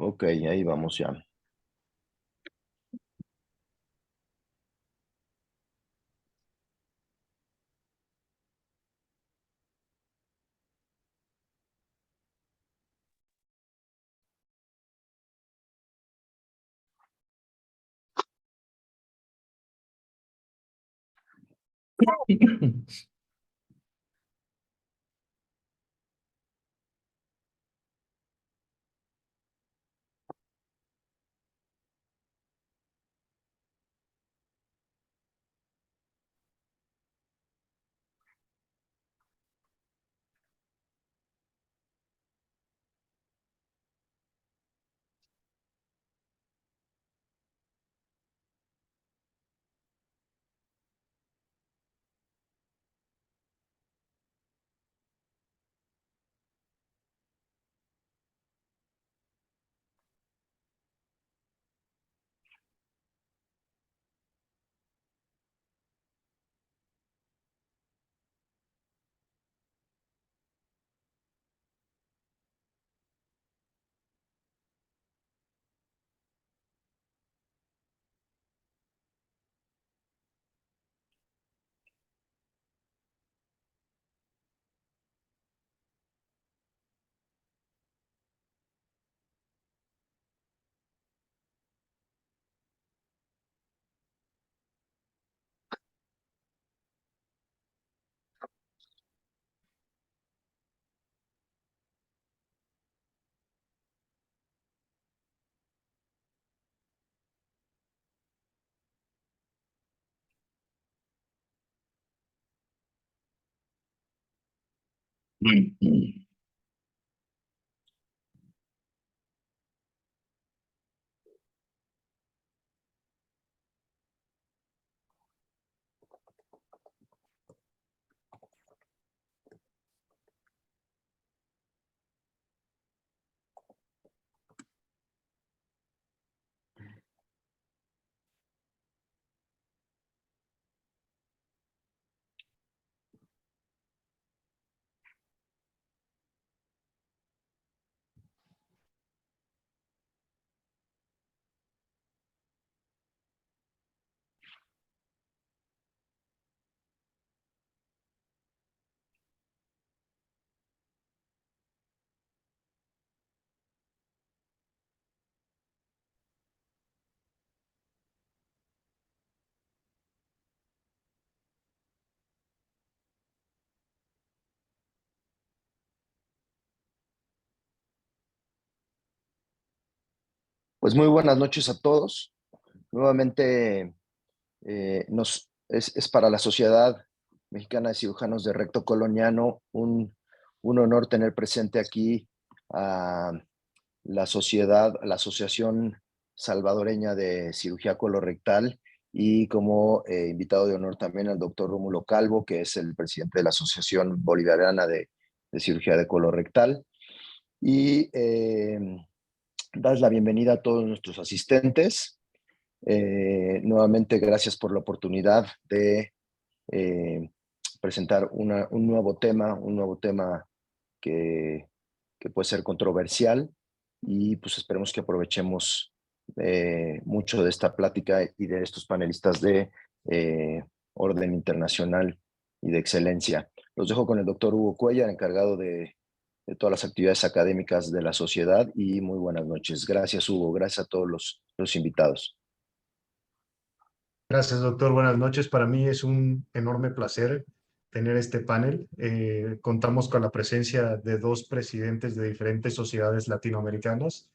Ok, ahí vamos ya. Pues muy buenas noches a todos. Nuevamente es para la Sociedad Mexicana de Cirujanos de Recto Coloniano un honor tener presente aquí a la Asociación Salvadoreña de Cirugía Colorectal y como invitado de honor también al doctor Rómulo Calvo, que es el presidente de la Asociación Bolivariana de Cirugía de Colorectal. Y das la bienvenida a todos nuestros asistentes. Nuevamente, gracias por la oportunidad de eh, presentar un nuevo tema que, que puede ser controversial y pues esperemos que aprovechemos mucho de esta plática y de estos panelistas de orden internacional y de excelencia. Los dejo con el doctor Hugo Cuellar, encargado de todas las actividades académicas de la sociedad y muy buenas noches. Gracias, Hugo. Gracias a todos los invitados. Gracias, doctor. Buenas noches. Para mí es un enorme placer tener este panel. Contamos con la presencia de dos presidentes de diferentes sociedades latinoamericanas,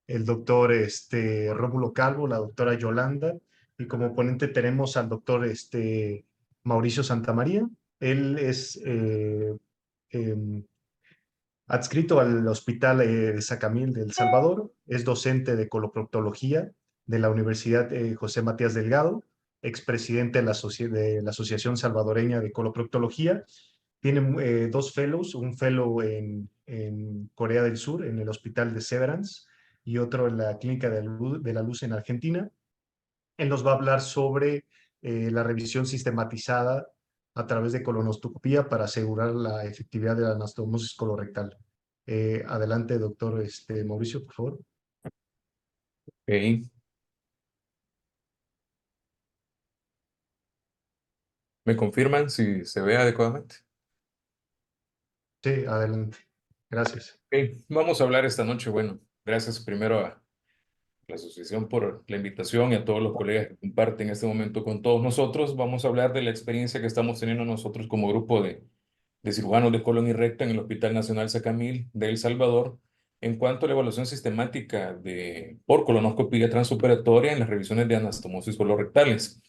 el doctor Rómulo Calvo, la doctora Yolanda, y como ponente tenemos al doctor Mauricio Santamaría. Él es em, adscrito al Hospital de Sacamil de El Salvador, es docente de coloproctología de la Universidad José Matías Delgado, expresidente de la Asociación Salvadoreña de Coloproctología. Tiene dos fellows, un fellow en Corea del Sur, en el Hospital de Severance, y otro en la Clínica de la Luz en Argentina. Él nos va a hablar sobre la revisión sistematizada a través de colonoscopía para asegurar la efectividad de la anastomosis colorectal. Adelante, doctor Mauricio, por favor. Ok. ¿Me confirman si se ve adecuadamente? Sí, adelante. Gracias. Ok. Vamos a hablar esta noche. Bueno, gracias primero a la asociación por la invitación y a todos los colegas que comparten este momento con todos nosotros. Vamos a hablar de la experiencia que estamos teniendo nosotros como grupo de cirujanos de colon y recto en el Hospital Nacional Sacamil de El Salvador en cuanto a la evaluación sistemática por colonoscopia transoperatoria en las revisiones de anastomosis colorectales.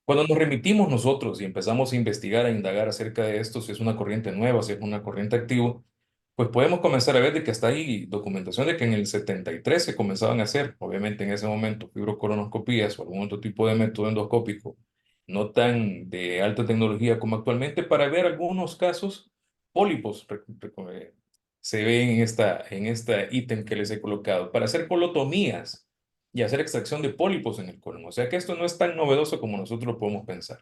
Cuando nos remitimos nosotros y empezamos a investigar, a indagar acerca de esto, si es una corriente nueva, si es una corriente activa, pues podemos comenzar a ver de que hasta ahí documentación de que en el 73 se comenzaban a hacer, obviamente en ese momento, fibrocolonoscopías o algún otro tipo de método endoscópico, no tan de alta tecnología como actualmente, para ver algunos casos pólipos, se ven en esta ítem que les he colocado, para hacer colotomías y hacer extracción de pólipos en el colon. O sea que esto no es tan novedoso como nosotros lo podemos pensar.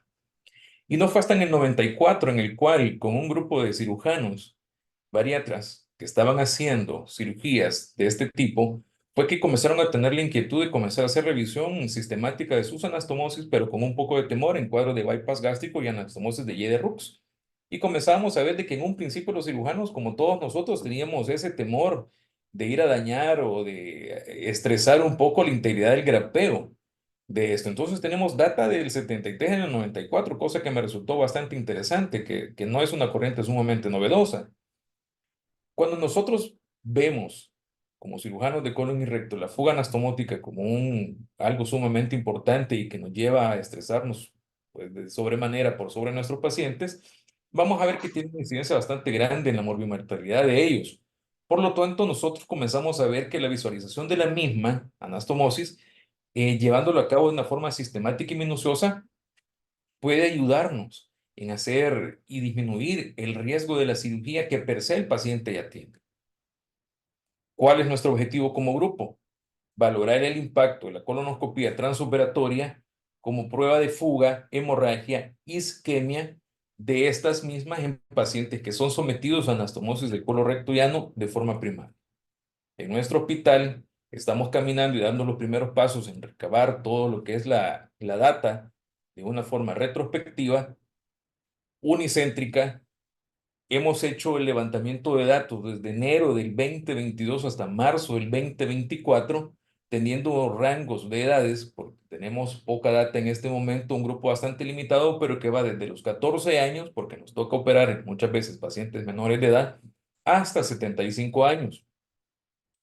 Y no fue hasta en el 94 en el cual, con un grupo de cirujanos, bariatras, que estaban haciendo cirugías de este tipo, fue que comenzaron a tener la inquietud de comenzar a hacer revisión sistemática de sus anastomosis, pero con un poco de temor en cuadros de bypass gástrico y anastomosis de Yede-Rux. Y comenzábamos a ver de que en un principio los cirujanos, como todos nosotros, teníamos ese temor de ir a dañar o de estresar un poco la integridad del grapeo de esto. Entonces tenemos data del 73 en el 94, cosa que me resultó bastante interesante, que no es una corriente sumamente novedosa. Cuando nosotros vemos como cirujanos de colon y recto la fuga anastomótica como algo sumamente importante y que nos lleva a estresarnos pues, de sobremanera por sobre nuestros pacientes, vamos a ver que tiene una incidencia bastante grande en la morbimortalidad de ellos. Por lo tanto, nosotros comenzamos a ver que la visualización de la misma anastomosis, llevándolo a cabo de una forma sistemática y minuciosa, puede ayudarnos en hacer y disminuir el riesgo de la cirugía que per se el paciente ya tiene. ¿Cuál es nuestro objetivo como grupo? Valorar el impacto de la colonoscopia transoperatoria como prueba de fuga, hemorragia, isquemia de estas mismas en pacientes que son sometidos a anastomosis del colon recto y ano de forma primaria. En nuestro hospital estamos caminando y dando los primeros pasos en recabar todo lo que es la data de una forma retrospectiva, unicéntrica. Hemos hecho el levantamiento de datos desde enero del 2022 hasta marzo del 2024, teniendo rangos de edades, porque tenemos poca data en este momento, un grupo bastante limitado, pero que va desde los 14 años, porque nos toca operar muchas veces pacientes menores de edad, hasta 75 años.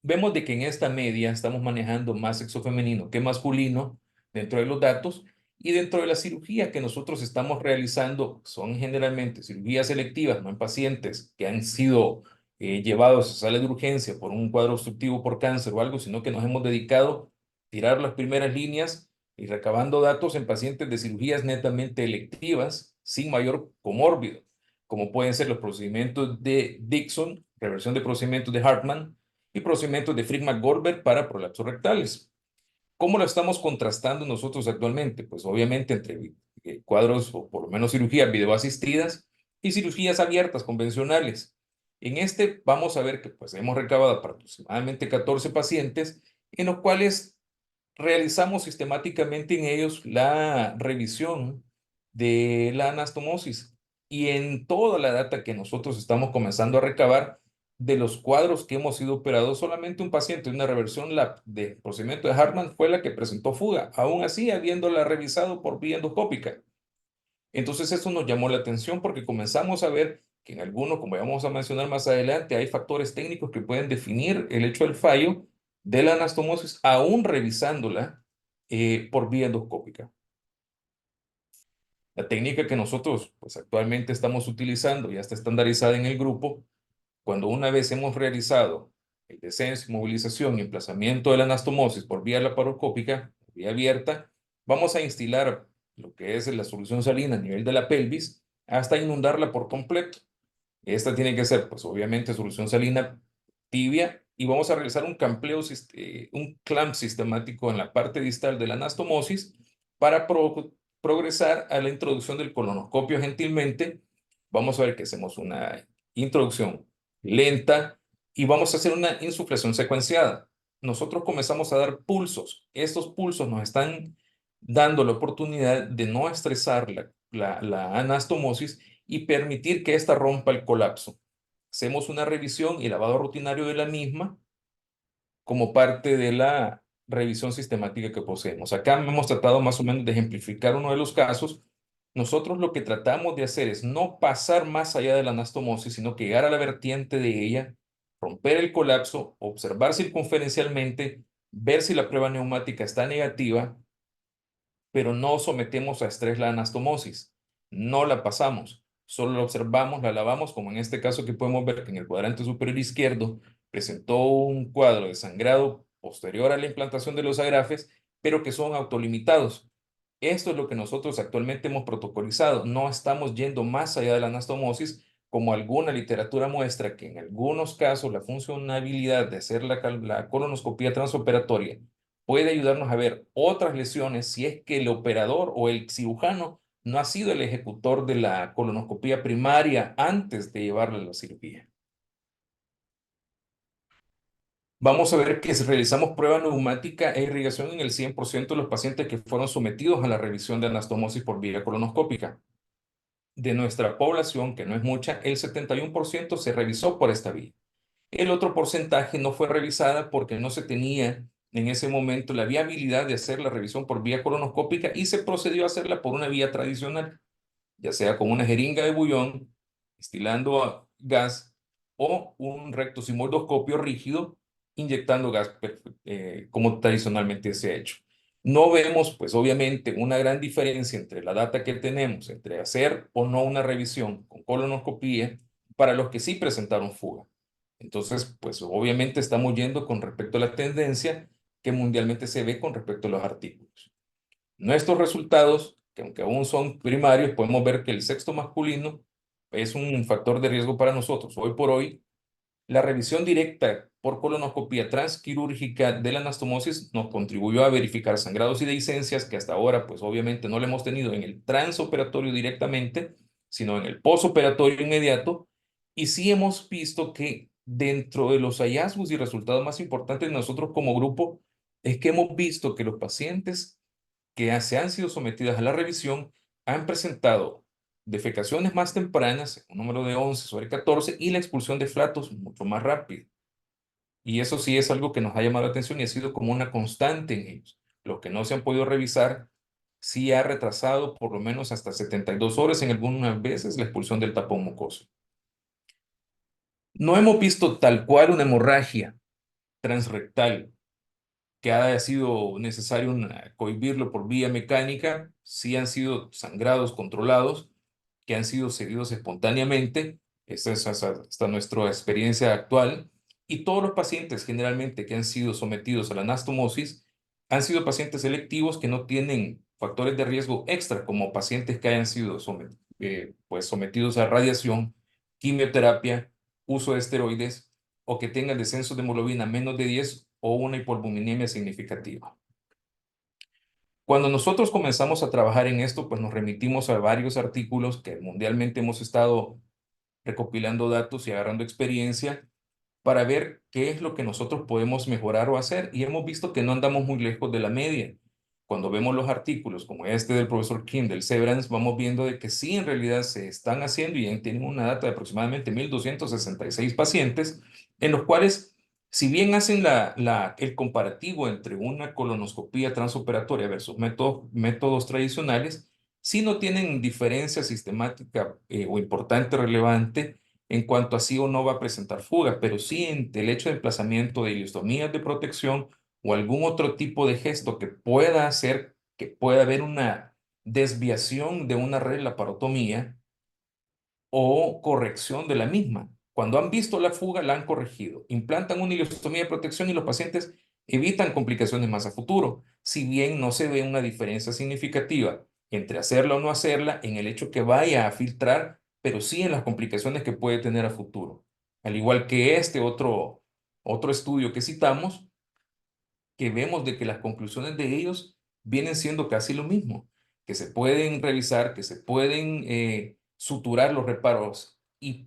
Vemos de que en esta media estamos manejando más sexo femenino que masculino dentro de los datos y dentro de la cirugía que nosotros estamos realizando son generalmente cirugías selectivas, no en pacientes que han sido llevados a sala de urgencia por un cuadro obstructivo por cáncer o algo, sino que nos hemos dedicado a tirar las primeras líneas y recabando datos en pacientes de cirugías netamente electivas sin mayor comórbido, como pueden ser los procedimientos de Dixon, reversión de procedimientos de Hartmann, y procedimientos de Friedman-Goldberg para prolapsos rectales. ¿Cómo lo estamos contrastando nosotros actualmente? Pues obviamente entre cuadros o por lo menos cirugías videoasistidas y cirugías abiertas convencionales. En este vamos a ver que pues hemos recabado aproximadamente 14 pacientes en los cuales realizamos sistemáticamente en ellos la revisión de la anastomosis y en toda la data que nosotros estamos comenzando a recabar de los cuadros que hemos sido operados, solamente un paciente de una reversión de procedimiento de Hartmann fue la que presentó fuga, aún así habiéndola revisado por vía endoscópica. Entonces eso nos llamó la atención porque comenzamos a ver que en algunos, como vamos a mencionar más adelante, hay factores técnicos que pueden definir el hecho del fallo de la anastomosis, aún revisándola por vía endoscópica. La técnica que nosotros pues, actualmente estamos utilizando ya está estandarizada en el grupo. Cuando una vez hemos realizado el descenso, movilización y emplazamiento de la anastomosis por vía laparoscópica, vía abierta, vamos a instilar lo que es la solución salina a nivel de la pelvis hasta inundarla por completo. Esta tiene que ser, pues obviamente, solución salina tibia y vamos a realizar un campleo, un clamp sistemático en la parte distal de la anastomosis para progresar a la introducción del colonoscopio gentilmente. Vamos a ver que hacemos una introducción lenta y vamos a hacer una insuflación secuenciada. nosotros comenzamos a dar pulsos. Estos pulsos nos están dando la oportunidad de no estresar la anastomosis y permitir que ésta rompa el colapso. Hacemos una revisión y lavado rutinario de la misma como parte de la revisión sistemática que poseemos. Acá hemos tratado más o menos de ejemplificar uno de los casos. Nosotros lo que tratamos de hacer es no pasar más allá de la anastomosis, sino que llegar a la vertiente de ella, romper el colapso, observar circunferencialmente, ver si la prueba neumática está negativa, pero no sometemos a estrés la anastomosis. No la pasamos, solo la observamos, la lavamos, como en este caso que podemos ver que en el cuadrante superior izquierdo presentó un cuadro de sangrado posterior a la implantación de los agrafes, pero que son autolimitados. Esto es lo que nosotros actualmente hemos protocolizado. No estamos yendo más allá de la anastomosis, como alguna literatura muestra que en algunos casos la funcionalidad de hacer la colonoscopía transoperatoria puede ayudarnos a ver otras lesiones si es que el operador o el cirujano no ha sido el ejecutor de la colonoscopía primaria antes de llevarla a la cirugía. Vamos a ver que si realizamos prueba neumática e irrigación en el 100% de los pacientes que fueron sometidos a la revisión de anastomosis por vía colonoscópica. De nuestra población, que no es mucha, el 71% se revisó por esta vía. El otro porcentaje no fue revisada porque no se tenía en ese momento la viabilidad de hacer la revisión por vía colonoscópica y se procedió a hacerla por una vía tradicional, ya sea con una jeringa de bullón, estilando gas o un rectosigmoidoscopio rígido, inyectando gas como tradicionalmente se ha hecho. No vemos, pues obviamente, una gran diferencia entre la data que tenemos, entre hacer o no una revisión con colonoscopía para los que sí presentaron fuga. Entonces, pues obviamente estamos yendo con respecto a la tendencia que mundialmente se ve con respecto a los artículos. Nuestros resultados, que aunque aún son primarios, podemos ver que el sexo masculino es un factor de riesgo para nosotros. Hoy por hoy, la revisión directa por colonoscopía transquirúrgica de la anastomosis nos contribuyó a verificar sangrados y dehiscencias que hasta ahora, pues obviamente no lo hemos tenido en el transoperatorio directamente, sino en el posoperatorio inmediato. Y sí hemos visto que dentro de los hallazgos y resultados más importantes de nosotros como grupo, es que hemos visto que los pacientes que se han sido sometidas a la revisión han presentado defecaciones más tempranas, un número de 11 sobre 14, y la expulsión de flatos mucho más rápido. Y eso sí es algo que nos ha llamado la atención y ha sido como una constante en ellos. Los que no se han podido revisar, sí ha retrasado por lo menos hasta 72 horas en algunas veces la expulsión del tapón mucoso. No hemos visto tal cual una hemorragia transrectal que haya sido necesario cohibirlo por vía mecánica, sí han sido sangrados controlados, que han sido cedidos espontáneamente. Esta es hasta nuestra experiencia actual. Y todos los pacientes generalmente que han sido sometidos a la anastomosis han sido pacientes selectivos que no tienen factores de riesgo extra, como pacientes que hayan sido pues sometidos a radiación, quimioterapia, uso de esteroides o que tengan descenso de hemoglobina menos de 10 o una hipoalbuminemia significativa. Cuando nosotros comenzamos a trabajar en esto, pues nos remitimos a varios artículos que mundialmente hemos estado recopilando datos y agarrando experiencia para ver qué es lo que nosotros podemos mejorar o hacer. Y hemos visto que no andamos muy lejos de la media. Cuando vemos los artículos como este del profesor Kim, del Severance, vamos viendo de que sí, en realidad se están haciendo y tienen una data de aproximadamente 1,266 pacientes, en los cuales, si bien hacen el comparativo entre una colonoscopía transoperatoria versus métodos tradicionales, sí no tienen diferencia sistemática o importante, relevante, en cuanto a sí o no va a presentar fuga, pero sí en el hecho de emplazamiento de ileostomías de protección o algún otro tipo de gesto que pueda hacer que pueda haber una desviación de una red laparotomía o corrección de la misma. Cuando han visto la fuga, la han corregido. Implantan una ileostomía de protección y los pacientes evitan complicaciones más a futuro, si bien no se ve una diferencia significativa entre hacerla o no hacerla en el hecho que vaya a filtrar, pero sí en las complicaciones que puede tener a futuro. Al igual que este otro estudio que citamos, que vemos de que las conclusiones de ellos vienen siendo casi lo mismo, que se pueden revisar, que se pueden suturar los reparos y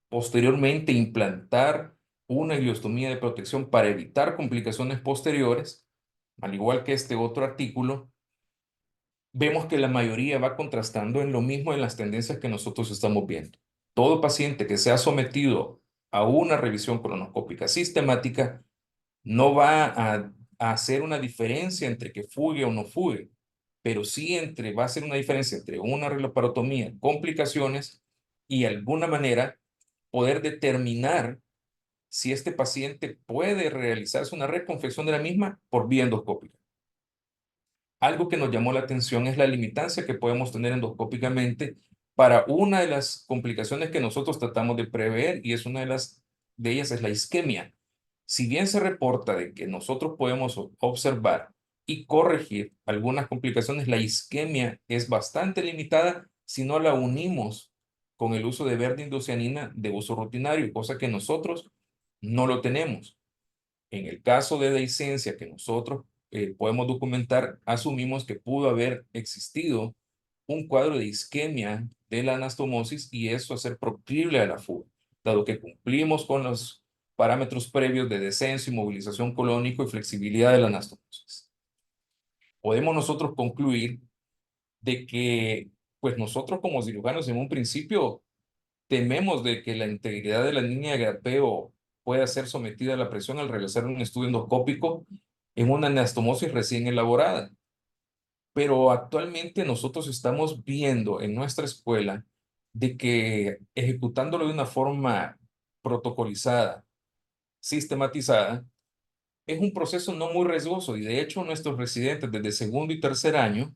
posteriormente implantar una ileostomía de protección para evitar complicaciones posteriores, al igual que este otro artículo, vemos que la mayoría va contrastando en lo mismo en las tendencias que nosotros estamos viendo. Todo paciente que sea sometido a una revisión colonoscópica sistemática no va a hacer una diferencia entre que fugue o no fugue, pero sí va a hacer una diferencia entre una reloparotomía, complicaciones y de alguna manera poder determinar si este paciente puede realizarse una reconfección de la misma por vía endoscópica. Algo que nos llamó la atención es la limitancia que podemos tener endoscópicamente para una de las complicaciones que nosotros tratamos de prever, y es una de ellas es la isquemia. Si bien se reporta de que nosotros podemos observar y corregir algunas complicaciones, la isquemia es bastante limitada si no la unimos con el uso de verdiindocianina de uso rutinario, cosa que nosotros no lo tenemos. En el caso de dehiscencia que nosotros podemos documentar, asumimos que pudo haber existido un cuadro de isquemia de la anastomosis y eso hacer proclive a la fuga, dado que cumplimos con los parámetros previos de descenso y movilización colónico y flexibilidad de la anastomosis. Podemos nosotros concluir de que, pues nosotros como cirujanos en un principio tememos de que la integridad de la línea de gapeo pueda ser sometida a la presión al realizar un estudio endoscópico en una anastomosis recién elaborada. Pero actualmente nosotros estamos viendo en nuestra escuela de que ejecutándolo de una forma protocolizada, sistematizada, es un proceso no muy riesgoso y de hecho nuestros residentes desde segundo y tercer año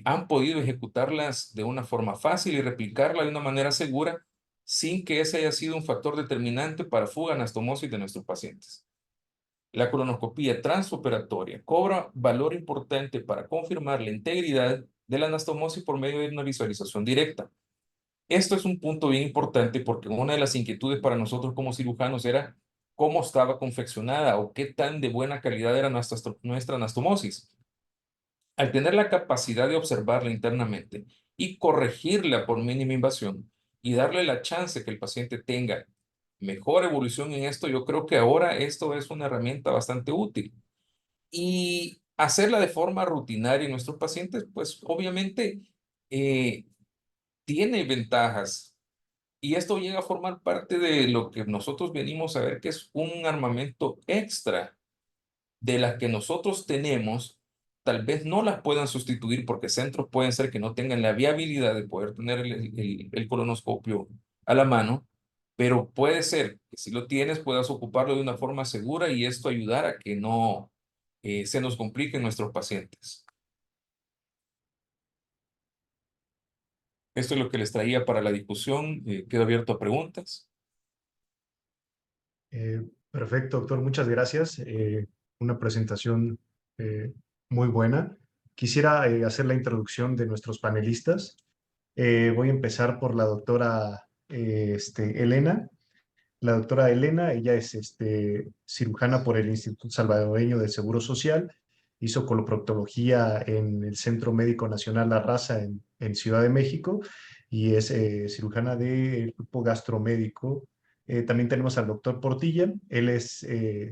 han podido ejecutarlas de una forma fácil y replicarla de una manera segura sin que ese haya sido un factor determinante para fuga anastomosis de nuestros pacientes. La colonoscopía transoperatoria cobra valor importante para confirmar la integridad de la anastomosis por medio de una visualización directa. Esto es un punto bien importante porque una de las inquietudes para nosotros como cirujanos era cómo estaba confeccionada o qué tan de buena calidad era nuestra anastomosis. Al tener la capacidad de observarla internamente y corregirla por mínima invasión y darle la chance que el paciente tenga mejor evolución en esto, yo creo que ahora esto es una herramienta bastante útil. Y hacerla de forma rutinaria en nuestros pacientes, pues obviamente eh, tiene ventajas. Y esto llega a formar parte de lo que nosotros venimos a ver que es un armamento extra de las que nosotros tenemos, tal vez no las puedan sustituir porque centros pueden ser que no tengan la viabilidad de poder tener el colonoscopio a la mano, pero puede ser que si lo tienes puedas ocuparlo de una forma segura y esto ayudar a que no se nos compliquen nuestros pacientes. Esto es lo que les traía para la discusión. Quedo abierto a preguntas. Perfecto, doctor, muchas gracias. Una presentación muy buena. Quisiera hacer la introducción de nuestros panelistas. Voy a empezar por la doctora Elena. La doctora Elena, ella es cirujana por el Instituto Salvadoreño del Seguro Social, hizo coloproctología en el Centro Médico Nacional La Raza en Ciudad de México y es cirujana del grupo gastromédico. También tenemos al doctor Portilla, él es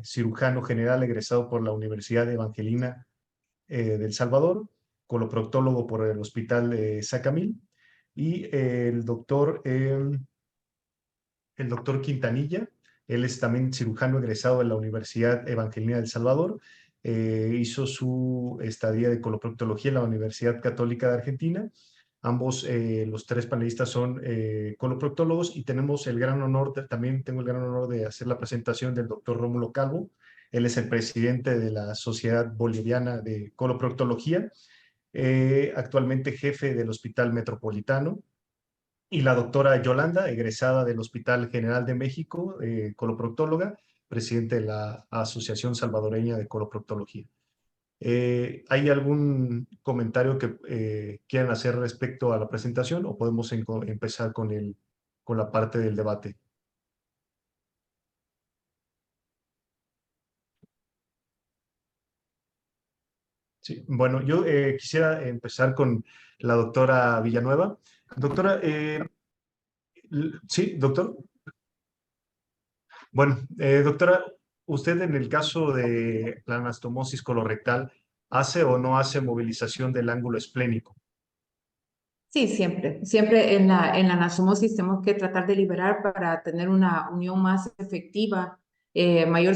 cirujano general egresado por la Universidad Evangelina del Salvador, coloproctólogo por el Hospital Sacamil y el doctor Quintanilla. Él es también cirujano egresado de la Universidad Evangelina del Salvador. Hizo su estadía de coloproctología en la Universidad Católica de Argentina. Ambos, los tres panelistas son coloproctólogos y tenemos el gran honor, también tengo el gran honor de hacer la presentación del doctor Rómulo Calvo. Él es el presidente de la Sociedad Boliviana de Coloproctología, actualmente jefe del Hospital Metropolitano, y la doctora Yolanda, egresada del Hospital General de México, coloproctóloga, presidente de la Asociación Salvadoreña de Coloproctología. ¿Hay algún comentario que quieran hacer respecto a la presentación o podemos empezar con la parte del debate? Sí, bueno, yo quisiera empezar con la doctora Villanueva. Doctora, sí, doctor. Bueno, doctora, usted en el caso de la anastomosis colorectal, ¿hace o no hace movilización del ángulo esplénico? Sí, siempre en la anastomosis tenemos que tratar de liberar para tener una unión más efectiva, mayor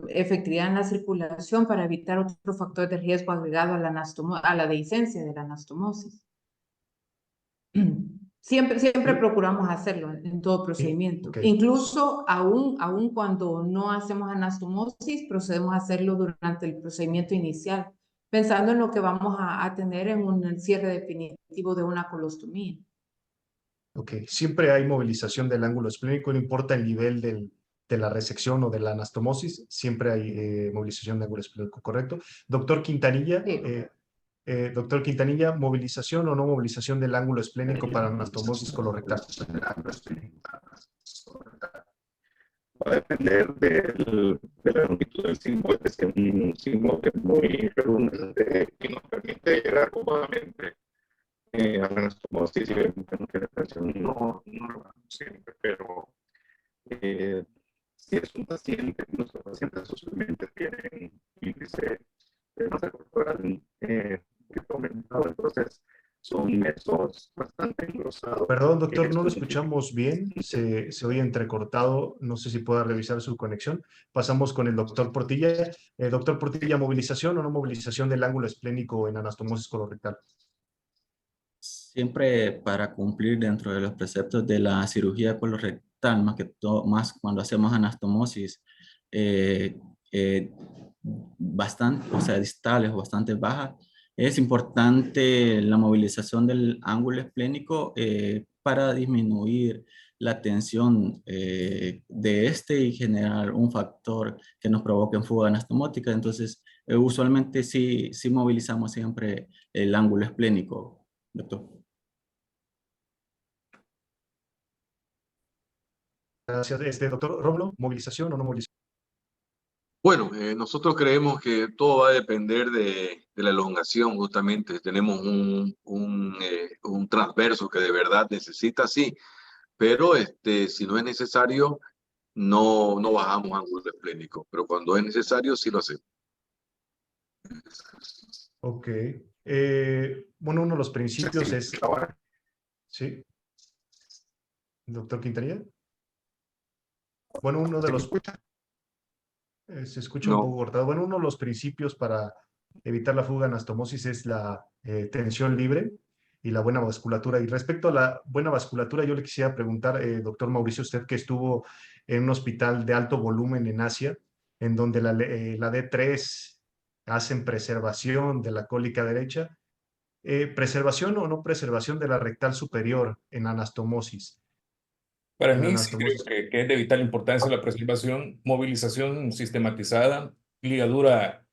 efectividad en la circulación para evitar otros factores de riesgo agregado a a la dehiscencia de la anastomosis. Siempre procuramos hacerlo en todo procedimiento. Ok. Incluso aún cuando no hacemos anastomosis, procedemos a hacerlo durante el procedimiento inicial, pensando en lo que vamos a tener en un cierre definitivo de una colostomía. Ok, siempre hay movilización del ángulo esplénico, no importa el nivel de la resección o de la anastomosis, siempre hay movilización de ángulo esplénico, ¿correcto? Doctor Quintanilla, Sí. doctor Quintanilla, ¿movilización o no movilización del ángulo esplénico para anastomosis colorectal? Va a depender de la longitud del símbolo, es decir, un símbolo que es muy redundante y nos permite llegar cómodamente a la anastomosis y vemos que no tiene presión, no lo hagamos siempre, pero si es un paciente, nuestros pacientes usualmente tienen índice de masa corporal que aumentado, entonces son mesos bastante engrosados. Perdón, doctor, no lo escuchamos bien, se oye entrecortado, no sé si pueda revisar su conexión. Pasamos con el doctor Portilla. Doctor Portilla, ¿movilización o no movilización del ángulo esplénico en anastomosis colorectal? Siempre para cumplir dentro de los preceptos de la cirugía colorectal, más que todo, más cuando hacemos anastomosis eh, eh, bastante, o sea, distales o bastante bajas, es importante la movilización del ángulo esplénico para disminuir la tensión de este y generar un factor que nos provoque fuga anastomótica. Entonces, usualmente sí movilizamos siempre el ángulo esplénico, doctor. Gracias. Doctor Rómulo, ¿movilización o no movilización? Bueno, nosotros creemos que todo va a depender de la elongación, justamente. Tenemos un transverso que de verdad necesita, sí, pero si no es necesario, no bajamos ángulo esplénico, pero cuando es necesario, sí lo hacemos. Ok. Bueno, uno de los principios es... ¿Sí? Doctor Quintanilla. Bueno, uno de los... se escucha un poco cortado. Bueno, uno de los principios para evitar la fuga anastomosis es la tensión libre y la buena vasculatura. Y respecto a la buena vasculatura, yo le quisiera preguntar, doctor Mauricio, usted que estuvo en un hospital de alto volumen en Asia, en donde la D3 hacen preservación de la cólica derecha, ¿preservación o no preservación de la rectal superior en anastomosis? Para En mí sí creo anastomosis. que es de vital importancia la preservación, movilización sistematizada, ligadura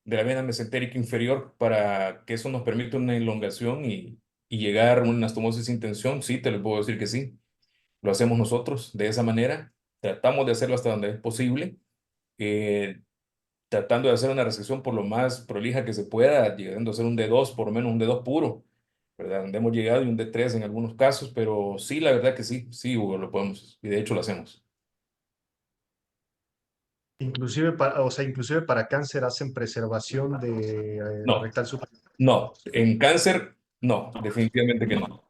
de la vena mesentérica inferior para que eso nos permita una elongación y llegar a una anastomosis sin tensión. Sí, te lo puedo decir que sí. Lo hacemos nosotros de esa manera. Tratamos de hacerlo hasta donde es posible, eh, tratando de hacer una resección por lo más prolija que se pueda, llegando a hacer un D2, por lo menos un D2 puro, ¿verdad? Donde hemos llegado y un D3 en algunos casos, pero sí, la verdad que sí, Hugo, lo podemos, y de hecho lo hacemos. Inclusive inclusive para cáncer hacen preservación de la No, rectal superior. no, en cáncer, no, definitivamente que no.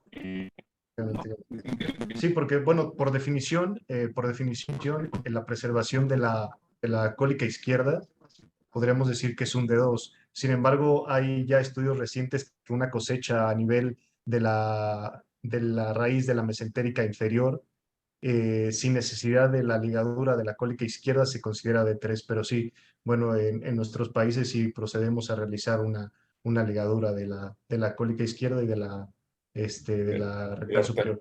Sí, porque, bueno, por definición, en la preservación de la cólica izquierda, podríamos decir que es un D2. Sin embargo, hay ya estudios recientes que una cosecha a nivel de la raíz de la mesentérica inferior, sin necesidad de la ligadura de la cólica izquierda, se considera D3, pero sí, bueno, en nuestros países sí procedemos a realizar una ligadura de la cólica izquierda y de la rectal superior.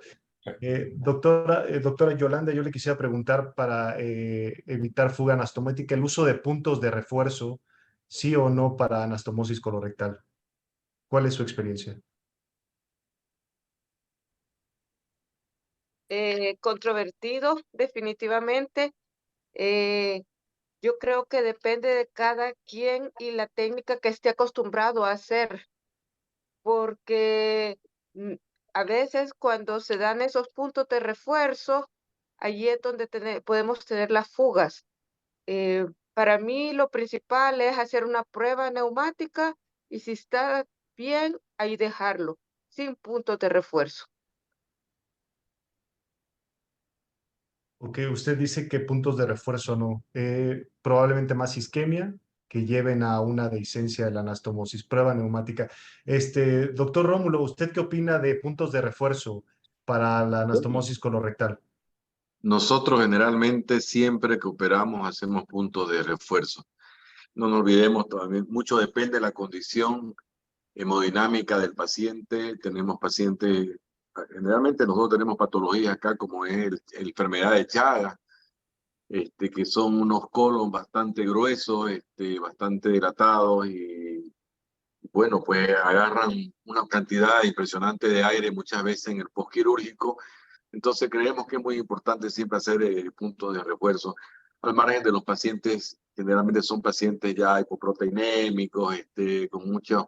Doctora Yolanda, yo le quisiera preguntar para evitar fuga anastomética, el uso de puntos de refuerzo, sí o no para anastomosis colorectal. ¿Cuál es su experiencia? Controvertido, definitivamente. Yo creo que depende de cada quien y la técnica que esté acostumbrado a hacer, porque a veces cuando se dan esos puntos de refuerzo, allí es donde podemos tener las fugas. Para mí lo principal es hacer una prueba neumática y si está bien, ahí dejarlo, sin puntos de refuerzo. Ok, usted dice que puntos de refuerzo no. Probablemente más isquemia que lleven a una dehiscencia de la anastomosis. Prueba neumática. Doctor Rómulo, ¿usted qué opina de puntos de refuerzo para la anastomosis colorectal? Nosotros generalmente siempre que operamos hacemos puntos de refuerzo. No nos olvidemos también, mucho depende de la condición hemodinámica del paciente. Tenemos pacientes, generalmente nosotros tenemos patologías acá como es la enfermedad de Chagas, que son unos colon bastante gruesos, bastante dilatados y bueno, pues agarran una cantidad impresionante de aire muchas veces en el postquirúrgico. Entonces creemos que es muy importante siempre hacer puntos de refuerzo, al margen de los pacientes, generalmente son pacientes ya hipoproteinémicos, con muchos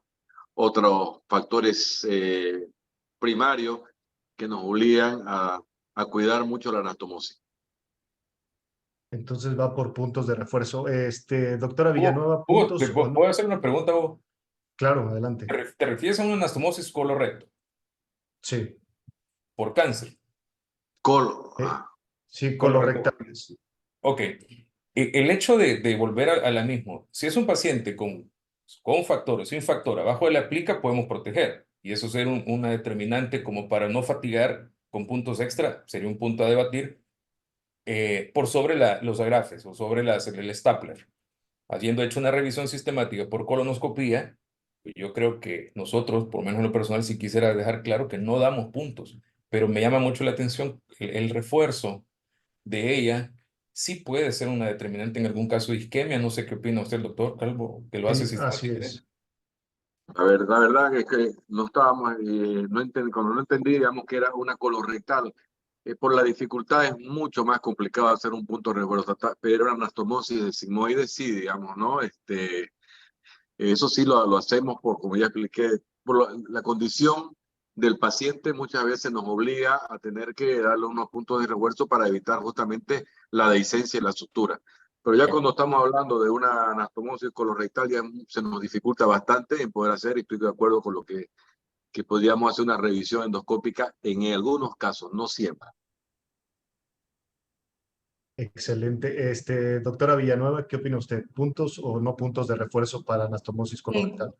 otros factores primarios que nos obligan a cuidar mucho la anastomosis. Entonces va por puntos de refuerzo. Doctora Villanueva, Hugo, ¿puntos o no? ¿puedo hacer una pregunta, Hugo? Claro, adelante. ¿Te refieres a una anastomosis colorecto Sí. por cáncer? Sí, Colorectal. colorectales. Ok. El hecho de volver a la misma, si es un paciente con factor o sin factor abajo de la plica, podemos proteger. Y eso sería una determinante como para no fatigar con puntos extra, sería un punto a debatir por sobre los agrafes o sobre el stapler. Habiendo hecho una revisión sistemática por colonoscopía, yo creo que nosotros, por lo menos en lo personal, sí quisiera dejar claro que no damos puntos, pero me llama mucho la atención el refuerzo de ella sí puede ser una determinante en algún caso de isquemia. No sé qué opina usted, doctor Calvo, que lo hace Sí, así sistemáticamente. es. La verdad es que no estábamos, cuando no entendí, digamos que era una colorectal, por la dificultad es mucho más complicado hacer un punto de refuerzo, pero una anastomosis de sigmoides sí, digamos, ¿no? Eso sí lo hacemos como ya expliqué, por la condición del paciente muchas veces nos obliga a tener que darle unos puntos de refuerzo para evitar justamente la dehiscencia y la sutura. Pero ya cuando estamos hablando de una anastomosis colorectal ya se nos dificulta bastante en poder hacer, y estoy de acuerdo con lo que podríamos hacer una revisión endoscópica en algunos casos, no siempre. Excelente. Doctora Villanueva, ¿qué opina usted? ¿Puntos o no puntos de refuerzo para anastomosis colorectal?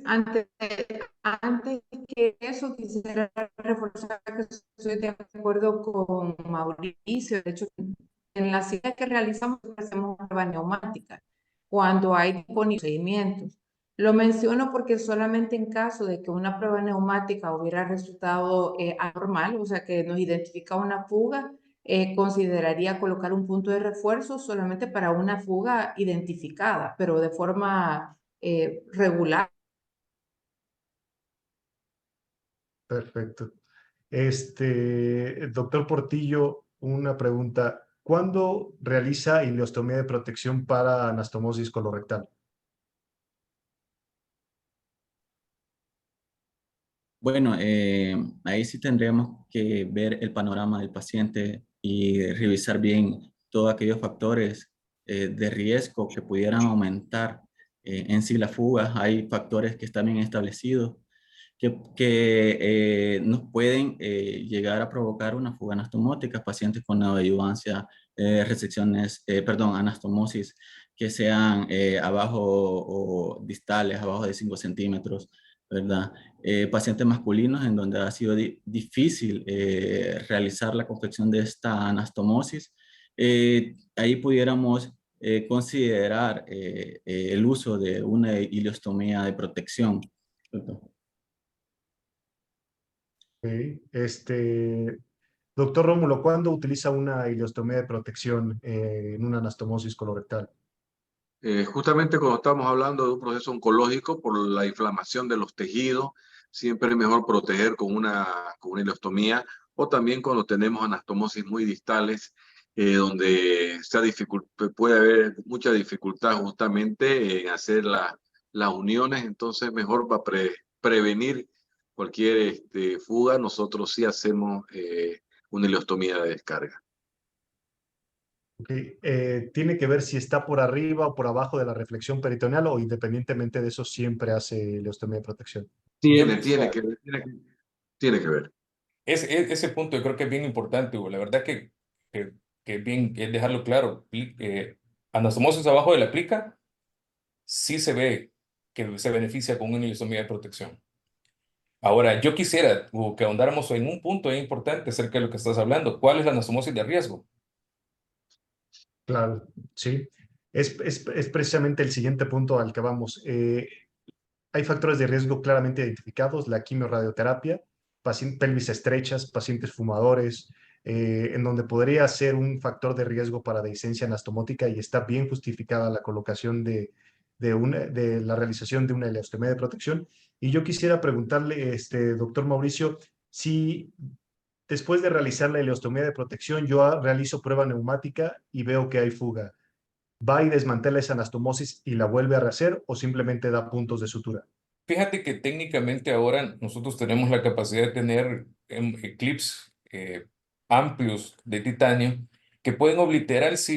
Antes que eso, quisiera reforzar que estoy de acuerdo con Mauricio. De hecho, en la cita que realizamos, hacemos una prueba neumática cuando hay procedimientos. Lo menciono porque solamente en caso de que una prueba neumática hubiera resultado anormal, o sea, que nos identifica una fuga, consideraría colocar un punto de refuerzo solamente para una fuga identificada, pero de forma regular. Perfecto. Doctor Portillo, una pregunta. ¿Cuándo realiza ileostomía de protección para anastomosis colorectal? Bueno, ahí sí tendríamos que ver el panorama del paciente y revisar bien todos aquellos factores de riesgo que pudieran aumentar en sí la fuga. Hay factores que están bien establecidos que nos pueden llegar a provocar una fuga anastomótica, pacientes con neoadyuvancia, anastomosis que sean abajo o distales, abajo de 5 centímetros, ¿verdad? Pacientes masculinos en donde ha sido difícil realizar la confección de esta anastomosis. Ahí pudiéramos considerar el uso de una ileostomía de protección, ¿verdad? Okay. Doctor Rómulo, ¿cuándo utiliza una ileostomía de protección en una anastomosis colorectal? Justamente cuando estamos hablando de un proceso oncológico por la inflamación de los tejidos, siempre es mejor proteger con una ileostomía, o también cuando tenemos anastomosis muy distales, donde puede haber mucha dificultad justamente en hacer las uniones, entonces mejor para prevenir cualquier fuga, nosotros sí hacemos una ileostomía de descarga. Okay. ¿Tiene que ver si está por arriba o por abajo de la reflexión peritoneal o independientemente de eso siempre hace ileostomía de protección? Tiene que ver. Ese punto yo creo que es bien importante, Hugo. La verdad que es dejarlo claro. Anastomosis abajo de la plica sí se ve que se beneficia con una ileostomía de protección. Ahora, yo quisiera, Hugo, que ahondáramos en un punto importante acerca de lo que estás hablando. ¿Cuál es la anastomosis de riesgo? Claro, sí. Es precisamente el siguiente punto al que vamos. Hay factores de riesgo claramente identificados, la quimiorradioterapia, pelvis estrechas, pacientes fumadores, en donde podría ser un factor de riesgo para dehiscencia anastomótica y está bien justificada la colocación de la realización de una ileostomía de protección. Y yo quisiera preguntarle, doctor Mauricio, si después de realizar la ileostomía de protección yo realizo prueba neumática y veo que hay fuga, ¿va y desmantela esa anastomosis y la vuelve a rehacer o simplemente da puntos de sutura? Fíjate que técnicamente ahora nosotros tenemos la capacidad de tener clips amplios de titanio que pueden obliterar si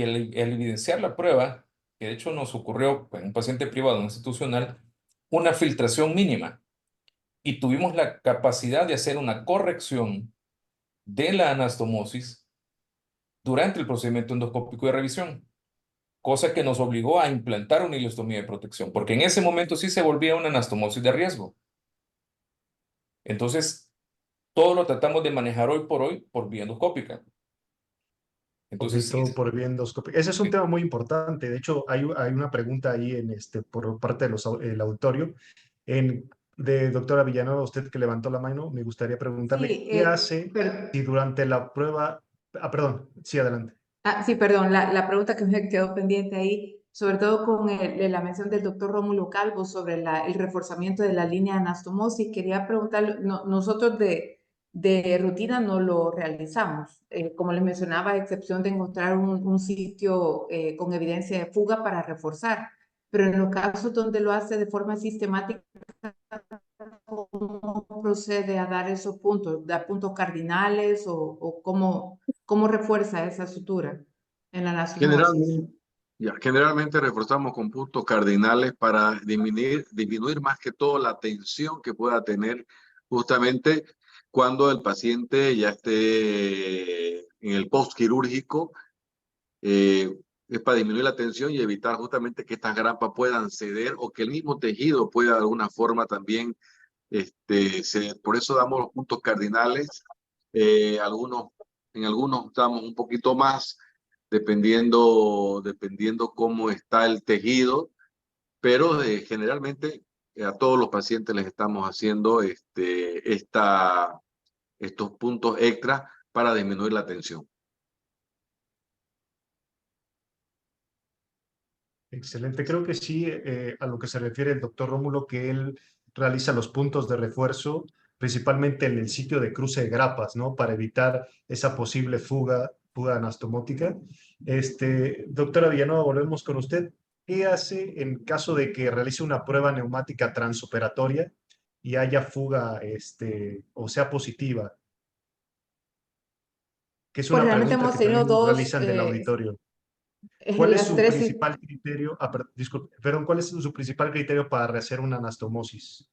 el evidenciar la prueba, que de hecho nos ocurrió en un paciente privado institucional, una filtración mínima. Y tuvimos la capacidad de hacer una corrección de la anastomosis durante el procedimiento endoscópico de revisión, cosa que nos obligó a implantar una ileostomía de protección, porque en ese momento sí se volvía una anastomosis de riesgo. Entonces, todo lo tratamos de manejar hoy por vía endoscópica. Entonces, sí, Todo por vía endoscópica. Ese es un sí. tema muy importante. De hecho, hay una pregunta ahí por parte del auditorio. De doctora Villanueva, usted que levantó la mano, me gustaría preguntarle Sí, qué hace si durante la prueba... perdón, sí, adelante. sí, perdón, la pregunta que me quedó pendiente ahí, sobre todo con la mención del doctor Rómulo Calvo sobre el reforzamiento de la línea de anastomosis, quería preguntarle, nosotros de rutina no lo realizamos, como les mencionaba, a excepción de encontrar un sitio con evidencia de fuga para reforzar, pero en los casos donde lo hace de forma sistemática, ¿cómo procede a dar esos puntos? ¿Da puntos cardinales o cómo refuerza esa sutura en la anastomosis? Generalmente reforzamos con puntos cardinales para disminuir más que todo la tensión que pueda tener justamente cuando el paciente ya esté en el postquirúrgico. Es para disminuir la tensión y evitar justamente que estas grampas puedan ceder o que el mismo tejido pueda de alguna forma también ceder. Por eso damos los puntos cardinales. En algunos damos un poquito más, dependiendo cómo está el tejido, pero generalmente a todos los pacientes les estamos haciendo estos puntos extras para disminuir la tensión. Excelente. Creo que sí, a lo que se refiere el doctor Rómulo, que él realiza los puntos de refuerzo, principalmente en el sitio de cruce de grapas, ¿no? Para evitar esa posible fuga anastomótica. Doctora Villanueva, volvemos con usted. ¿Qué hace en caso de que realice una prueba neumática transoperatoria y haya fuga, o sea positiva? Que es Pues una realmente pregunta hemos que tenido también nos dos, realizan del auditorio. en ¿Cuál es las su tres. principal criterio? Disculpe, perdón, ¿cuál es su principal criterio para rehacer una anastomosis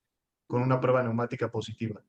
con una prueba neumática positiva?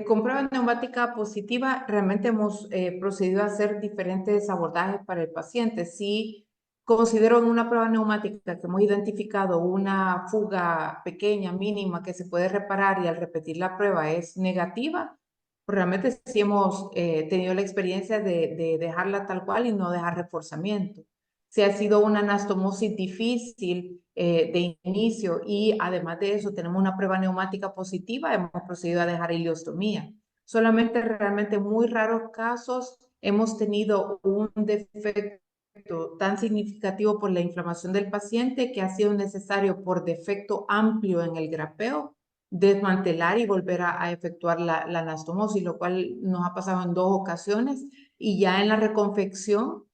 Con prueba neumática positiva, realmente hemos procedido a hacer diferentes abordajes para el paciente. Si considero en una prueba neumática que hemos identificado una fuga pequeña, mínima, que se puede reparar y al repetir la prueba es negativa, pues realmente sí hemos tenido la experiencia de dejarla tal cual y no dejar reforzamiento. Si ha sido una anastomosis difícil de inicio y además de eso tenemos una prueba neumática positiva, hemos procedido a dejar ileostomía. Solamente realmente en muy raros casos hemos tenido un defecto tan significativo por la inflamación del paciente que ha sido necesario por defecto amplio en el grapeo desmantelar y volver a efectuar la anastomosis, lo cual nos ha pasado en 2 ocasiones y ya en la reconfección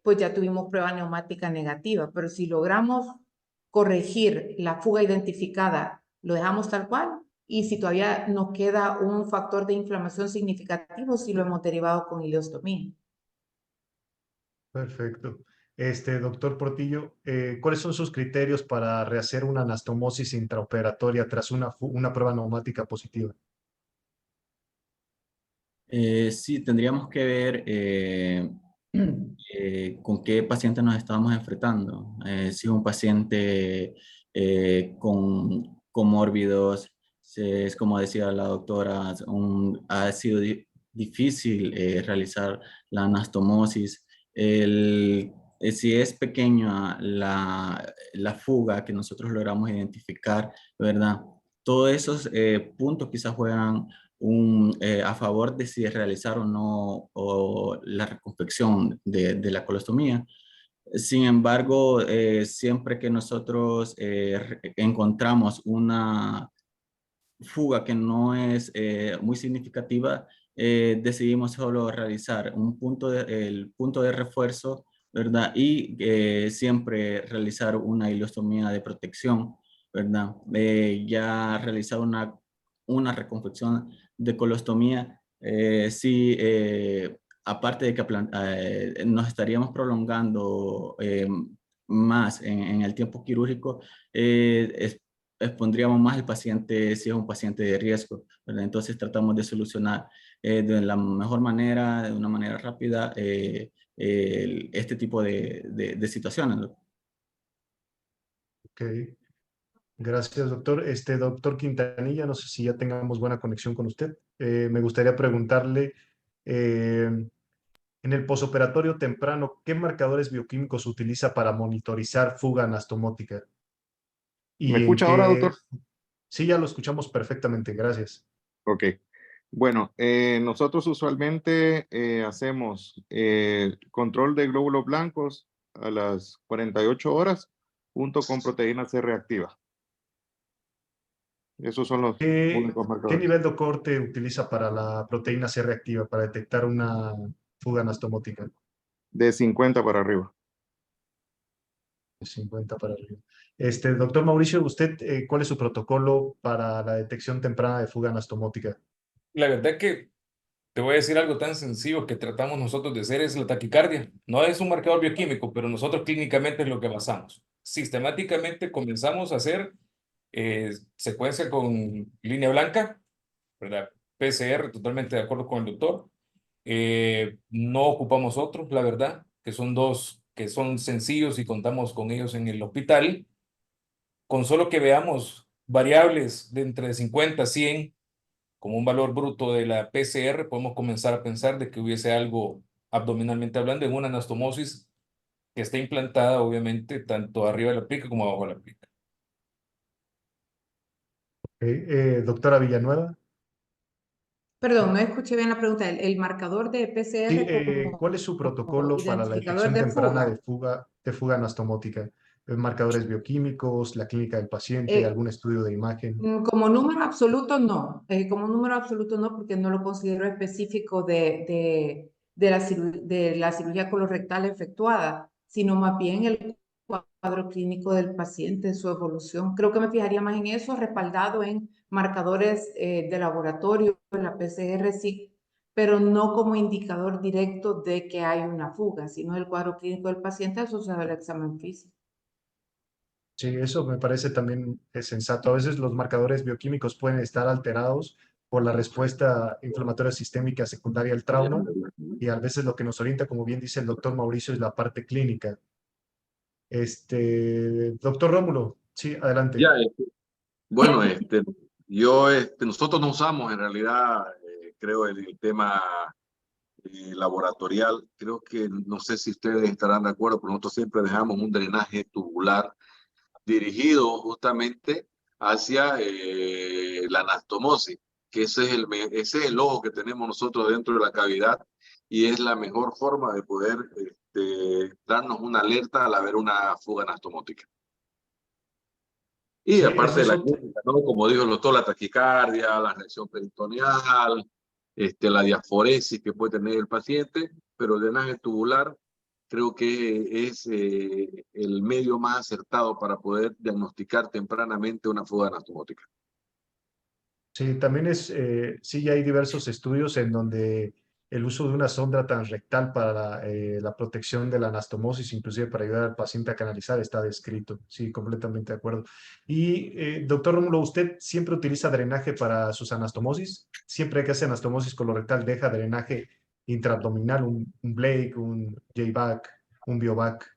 pues ya tuvimos prueba neumática negativa, pero si logramos corregir la fuga identificada, lo dejamos tal cual. Y si todavía nos queda un factor de inflamación significativo, si lo hemos derivado con ileostomía. Perfecto. Doctor Portillo, ¿cuáles son sus criterios para rehacer una anastomosis intraoperatoria tras una prueba neumática positiva? Sí, tendríamos que ver con qué paciente nos estamos enfrentando. Si es un paciente con comórbidos, si es como decía la doctora, ha sido difícil realizar la anastomosis. Si es pequeña la fuga que nosotros logramos identificar, ¿verdad? Todos esos puntos quizás juegan a favor de si realizar o no la reconstrucción de la colostomía. Sin embargo, siempre que nosotros encontramos una fuga que no es muy significativa, decidimos solo realizar el punto de refuerzo, ¿verdad? Y siempre realizar una ileostomía de protección, ¿verdad? Ya realizar una reconstrucción de colostomía, sí, aparte de que nos estaríamos prolongando más en el tiempo quirúrgico, expondríamos más al paciente si es un paciente de riesgo, ¿verdad? Entonces tratamos de solucionar de la mejor manera, de una manera rápida, este tipo de situaciones, ¿no? Ok, gracias, doctor. Doctor Quintanilla, no sé si ya tengamos buena conexión con usted. Me gustaría preguntarle, en el posoperatorio temprano, ¿qué marcadores bioquímicos utiliza para monitorizar fuga anastomótica? ¿Me ¿Y en escucha ahora, qué? doctor? Sí, ya lo escuchamos perfectamente, gracias. Ok. Bueno, nosotros usualmente hacemos control de glóbulos blancos a las 48 horas junto con proteína C reactiva. Esos son los únicos ¿Qué marcadores. nivel de corte utiliza para la proteína C reactiva para detectar una fuga anastomótica? De 50 para arriba. De 50 para arriba. Doctor Mauricio, ¿usted cuál es su protocolo para la detección temprana de fuga anastomótica? La verdad que te voy a decir algo tan sencillo que tratamos nosotros de hacer es la taquicardia. No es un marcador bioquímico, pero nosotros clínicamente es lo que basamos. Sistemáticamente comenzamos a hacer secuencia con línea blanca, ¿verdad? PCR, totalmente de acuerdo con el doctor. No ocupamos otros, la verdad, que son dos que son sencillos y contamos con ellos en el hospital. Con solo que veamos variables de entre 50 a 100 como un valor bruto de la PCR, podemos comenzar a pensar de que hubiese algo abdominalmente hablando en una anastomosis que esté implantada, obviamente, tanto arriba de la plica como abajo de la plica. Doctora Villanueva. Perdón, no escuché bien la pregunta. El marcador de Sí, PCR ¿cuál es su protocolo para la identificador detección de temprana fuga. de fuga anastomótica? ¿Marcadores bioquímicos, la clínica del paciente, Eh, algún estudio de imagen? Como número absoluto, no. Como número absoluto, no, porque no lo considero específico de la cirugía colorectal efectuada, sino más bien el cuadro clínico del paciente, su evolución. Creo que me fijaría más en eso, respaldado en marcadores de laboratorio, en la PCR, sí, pero no como indicador directo de que hay una fuga, sino el cuadro clínico del paciente asociado al examen físico. Sí, eso me parece también sensato. A veces los marcadores bioquímicos pueden estar alterados por la respuesta inflamatoria sistémica secundaria al trauma y a veces lo que nos orienta, como bien dice el doctor Mauricio, es la parte clínica. Doctor Rómulo, sí, adelante. Ya, bueno, nosotros no usamos en realidad, creo, el tema laboratorial. Creo que, no sé si ustedes estarán de acuerdo, pero nosotros siempre dejamos un drenaje tubular dirigido justamente hacia la anastomosis, que ese es el ojo que tenemos nosotros dentro de la cavidad y es la mejor forma de poder darnos una alerta al haber una fuga anastomótica. Y Sí, aparte eso de es la clínica, ¿no? Como dijo el doctor, la taquicardia, la reacción peritoneal, la diaforesis que puede tener el paciente, pero el drenaje tubular creo que es el medio más acertado para poder diagnosticar tempranamente una fuga anastomótica. Sí, también sí hay diversos estudios en donde el uso de una sonda transrectal para la protección de la anastomosis, inclusive para ayudar al paciente a canalizar, está descrito. Sí, completamente de acuerdo. Y, doctor Rómulo, ¿usted siempre utiliza drenaje para sus anastomosis? Siempre que hace anastomosis colorectal, ¿deja drenaje intraabdominal, un Blake, un J-Back, un Biovac?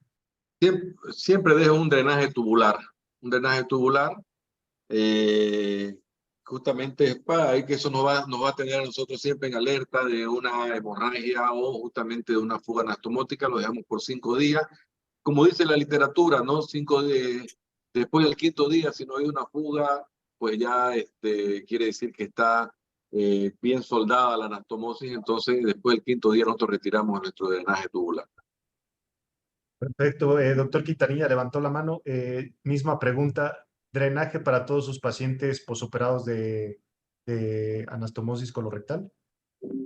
Siempre dejo un drenaje tubular. Un drenaje tubular, justamente para ahí que eso nos va a tener a nosotros siempre en alerta de una hemorragia o justamente de una fuga anastomótica. Lo dejamos por 5 días. Como dice la literatura, ¿no? Después del 5.º día, si no hay una fuga, pues ya quiere decir que está bien soldada la anastomosis. Entonces, después del 5.º día, nosotros retiramos nuestro drenaje tubular. Perfecto. Doctor Quintanilla levantó la mano. Misma pregunta. ¿Drenaje para todos sus pacientes posoperados de anastomosis colorectal?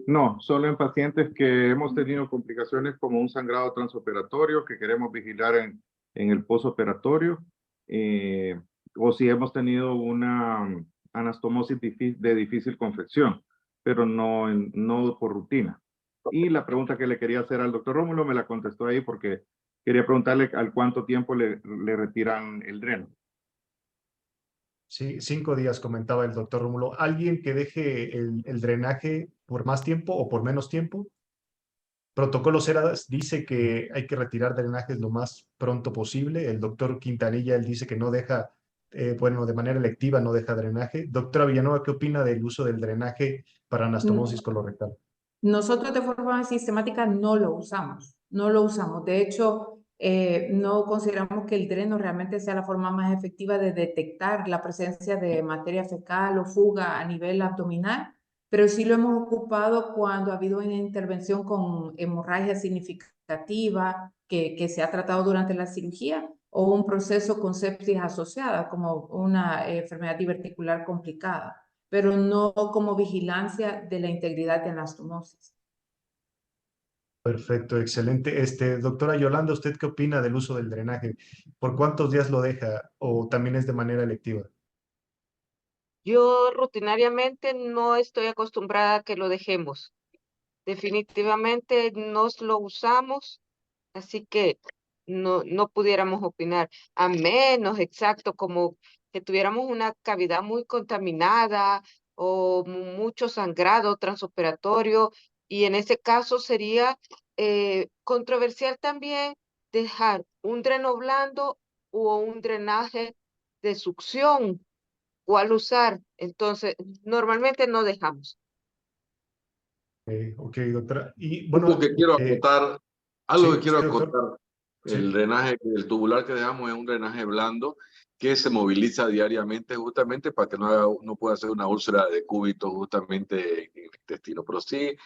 No, solo en pacientes que hemos tenido complicaciones como un sangrado transoperatorio que queremos vigilar en el posoperatorio, o si hemos tenido una anastomosis de difícil confección, pero no por rutina. Y la pregunta que le quería hacer al doctor Rómulo me la contestó ahí porque quería preguntarle al cuánto tiempo le retiran el dreno. Sí, 5 días, comentaba el doctor Rómulo. ¿Alguien que deje el drenaje por más tiempo o por menos tiempo? Protocolo CERAS dice que hay que retirar drenajes lo más pronto posible. El doctor Quintanilla, él dice que no deja, bueno, de manera electiva no deja drenaje. Doctora Villanueva, ¿qué opina del uso del drenaje para anastomosis colorectal? Nosotros de forma sistemática no lo usamos, no lo usamos. De hecho, no consideramos que el dreno realmente sea la forma más efectiva de detectar la presencia de materia fecal o fuga a nivel abdominal, pero sí lo hemos ocupado cuando ha habido una intervención con hemorragia significativa que se ha tratado durante la cirugía o un proceso con sepsis asociada, como una enfermedad diverticular complicada, pero no como vigilancia de la integridad de anastomosis. Perfecto, excelente. Doctora Yolanda, ¿usted qué opina del uso del drenaje? ¿Por cuántos días lo deja o también es de manera electiva? Yo rutinariamente no estoy acostumbrada a que lo dejemos. Definitivamente nos lo usamos, así que no pudiéramos opinar, a menos exacto como que tuviéramos una cavidad muy contaminada o mucho sangrado transoperatorio, y en ese caso sería controversial también dejar un dreno blando o un drenaje de succión, cuál usar. Entonces, normalmente no dejamos. Ok, doctora. Y Algo bueno, que quiero acotar, sí, sí, doctor. el Sí. drenaje, el tubular que dejamos es un drenaje blando que se moviliza diariamente justamente para que no pueda hacer una úlcera de cúbito justamente en el intestino. Pero sí,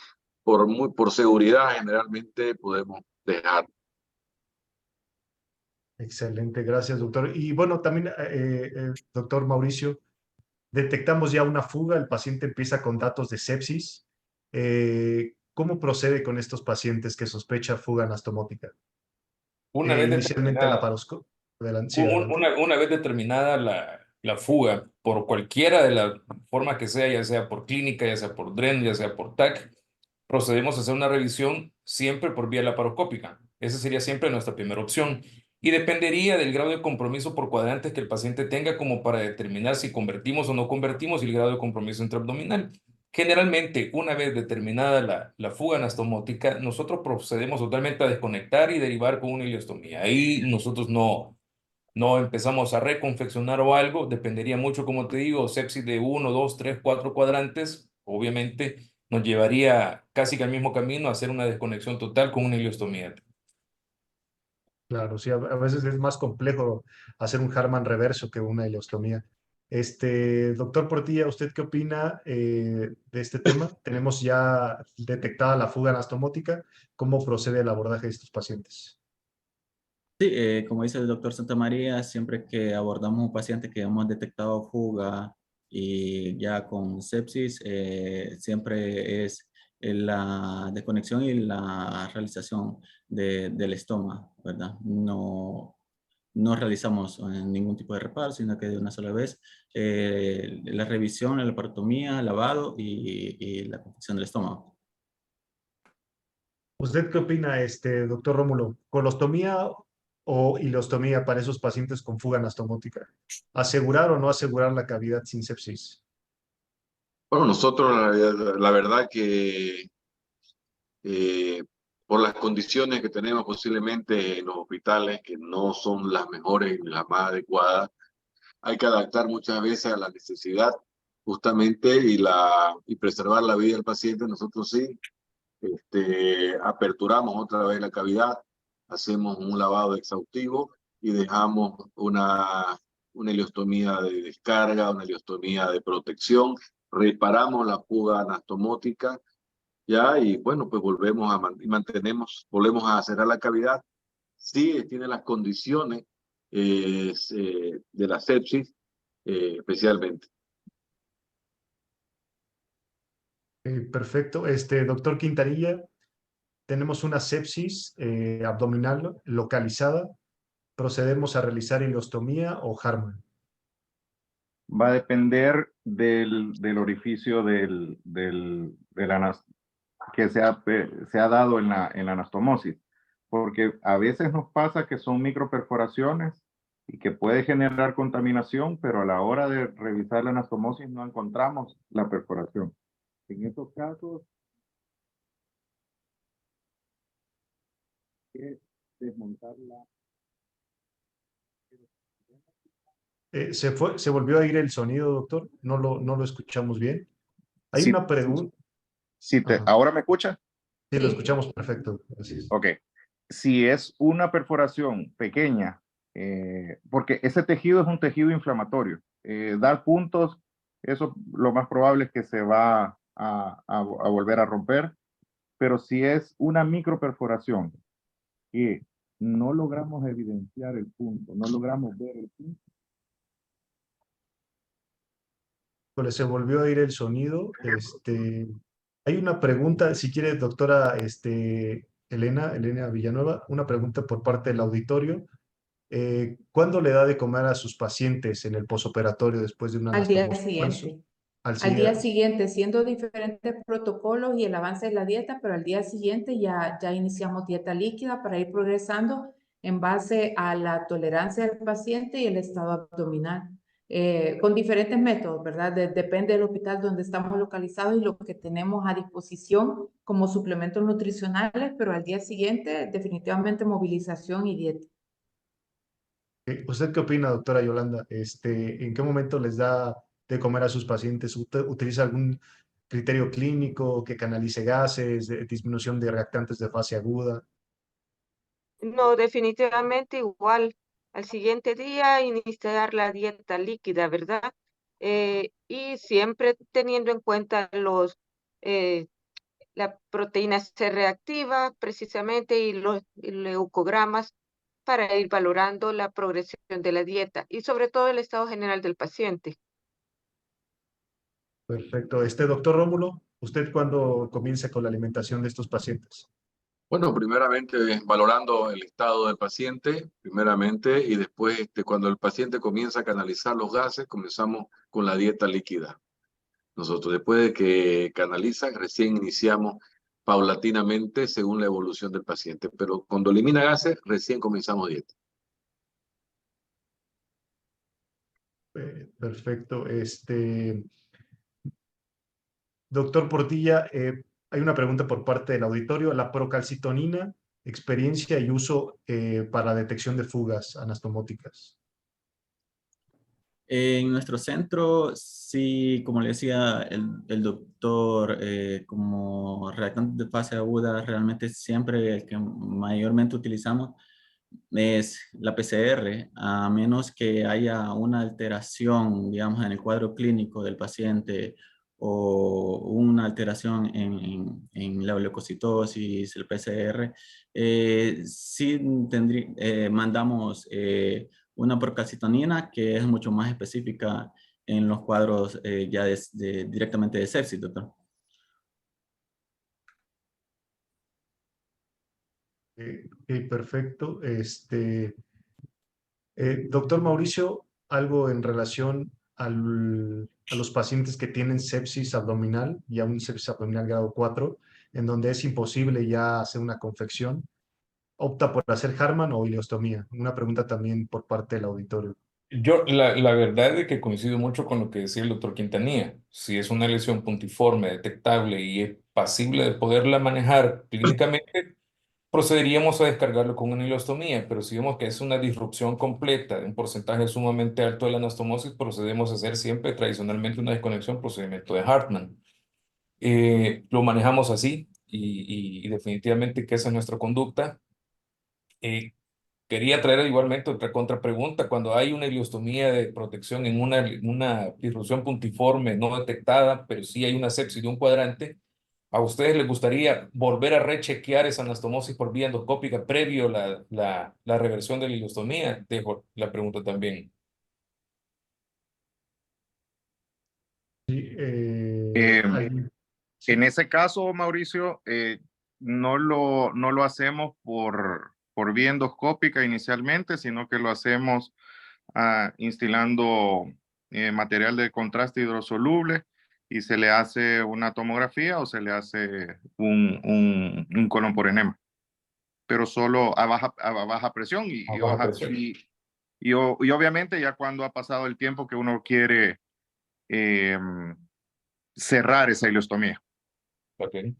por seguridad generalmente podemos dejar. Excelente, gracias, doctor. Y bueno, también, doctor Mauricio, detectamos ya una fuga, el paciente empieza con datos de sepsis. ¿Cómo procede con estos pacientes que sospecha fuga anastomótica? Una vez Inicialmente determinada, laparoscopia. Sí, adelante. una vez determinada la fuga, por cualquiera de las formas que sea, ya sea por clínica, ya sea por DREN, ya sea por TAC, procedemos a hacer una revisión siempre por vía laparoscópica. Esa sería siempre nuestra primera opción. Y dependería del grado de compromiso por cuadrantes que el paciente tenga como para determinar si convertimos o no convertimos y el grado de compromiso intraabdominal. Generalmente, una vez determinada la fuga anastomótica, nosotros procedemos totalmente a desconectar y derivar con una ileostomía. Ahí nosotros no empezamos a reconfeccionar o algo, dependería mucho, como te digo, sepsis de 1, 2, 3, 4 cuadrantes, obviamente nos llevaría casi que al mismo camino a hacer una desconexión total con una ileostomía. Claro, sí, a veces es más complejo hacer un Harman reverso que una ileostomía. Doctor Portilla, ¿usted qué opina de este tema? Tenemos ya detectada la fuga anastomótica. ¿Cómo procede el abordaje de estos pacientes? Sí, como dice el doctor Santamaría, siempre que abordamos un paciente que hemos detectado fuga y ya con sepsis, siempre es la desconexión y la realización del estómago, ¿verdad? No realizamos ningún tipo de reparo, sino que de una sola vez la revisión, la laparotomía, lavado y la confección del estómago. ¿Usted qué opina, doctor Rómulo? ¿Colostomía o hilostomía para esos pacientes con fuga anastomótica? ¿Asegurar o no asegurar la cavidad sin sepsis? Bueno, nosotros la verdad que por las condiciones que tenemos posiblemente en los hospitales, que no son las mejores ni las más adecuadas, hay que adaptar muchas veces a la necesidad justamente y preservar la vida del paciente. Nosotros sí aperturamos otra vez la cavidad, hacemos un lavado exhaustivo y dejamos una ileostomía de descarga, una ileostomía de protección, reparamos la fuga anastomótica, ya, y bueno, pues volvemos volvemos a cerrar la cavidad. Sí, tiene las condiciones de la sepsis, especialmente. Perfecto. Doctor Quintanilla, tenemos una sepsis abdominal localizada. ¿Procedemos a realizar hilostomía o Harman? Va a depender del orificio que se ha dado en la anastomosis, porque a veces nos pasa que son microperforaciones y que puede generar contaminación, pero a la hora de revisar la anastomosis no encontramos la perforación. En estos casos, hay que desmontarla. Se volvió a ir el sonido, doctor. No lo escuchamos bien. Hay Sí, una pregunta. ¿ahora me escucha? Sí, lo escuchamos perfecto. Gracias. Ok. Si es una perforación pequeña, porque ese tejido es un tejido inflamatorio, dar puntos, eso lo más probable es que se va a volver a romper, pero si es una microperforación que no logramos evidenciar el punto, no logramos ver el punto. Pues se volvió a ir el sonido. Hay una pregunta, si quiere, doctora Elena Villanueva, una pregunta por parte del auditorio. ¿Cuándo le da de comer a sus pacientes en el posoperatorio después de una Al día anastomosis? siguiente. Al Al día siguiente, siendo diferentes protocolos y el avance de la dieta, pero al día siguiente ya iniciamos dieta líquida para ir progresando en base a la tolerancia del paciente y el estado abdominal. Con diferentes métodos, ¿verdad? Depende del hospital donde estamos localizados y lo que tenemos a disposición como suplementos nutricionales, pero al día siguiente definitivamente movilización y dieta. ¿Usted qué opina, doctora Yolanda? ¿En qué momento les da de comer a sus pacientes? ¿Utiliza algún criterio clínico que canalice gases, disminución de reactantes de fase aguda? No, definitivamente igual. Al siguiente día iniciar la dieta líquida, ¿verdad? Y siempre teniendo en cuenta la proteína C reactiva precisamente y los leucogramas para ir valorando la progresión de la dieta y sobre todo el estado general del paciente. Perfecto. Doctor Rómulo, ¿usted cuándo comienza con la alimentación de estos pacientes? Bueno, primeramente valorando el estado del paciente, primeramente, y después cuando el paciente comienza a canalizar los gases, comenzamos con la dieta líquida. Nosotros después de que canalizan, recién iniciamos paulatinamente según la evolución del paciente, pero cuando elimina gases, recién comenzamos dieta. Perfecto. Doctor Portilla, hay una pregunta por parte del auditorio. La procalcitonina, experiencia y uso para detección de fugas anastomóticas. En nuestro centro, sí, como le decía el doctor, como reactante de fase aguda, realmente siempre el que mayormente utilizamos es la PCR, a menos que haya una alteración, digamos, en el cuadro clínico del paciente o una alteración en la leucocitosis, el PCR, sí mandamos una procalcitonina que es mucho más específica en los cuadros ya directamente de sepsis, doctor. Perfecto. Doctor Mauricio, algo en relación a los pacientes que tienen sepsis abdominal, ya un sepsis abdominal grado 4, en donde es imposible ya hacer una confección, ¿opta por hacer Hartmann o ileostomía? Una pregunta también por parte del auditorio. Yo, la verdad es que coincido mucho con lo que decía el doctor Quintanilla. Si es una lesión puntiforme, detectable y es pasible de poderla manejar clínicamente, procederíamos a descargarlo con una ileostomía, pero si vemos que es una disrupción completa de un porcentaje sumamente alto de la anastomosis, procedemos a hacer siempre tradicionalmente una desconexión, procedimiento de Hartmann. Lo manejamos así y definitivamente que esa es nuestra conducta. Quería traer igualmente otra contrapregunta. Cuando hay una ileostomía de protección en una disrupción puntiforme no detectada, pero sí hay una sepsis de un cuadrante, ¿a ustedes les gustaría volver a rechequear esa anastomosis por vía endoscópica previo la reversión de la ileostomía? Dejo la pregunta también. Sí, En ese caso, Mauricio, no lo hacemos por vía endoscópica inicialmente, sino que lo hacemos instilando material de contraste hidrosoluble y se le hace una tomografía o se le hace un colon por enema, pero solo a baja presión Baja presión. y obviamente ya cuando ha pasado el tiempo que uno quiere cerrar esa ileostomía. Okay.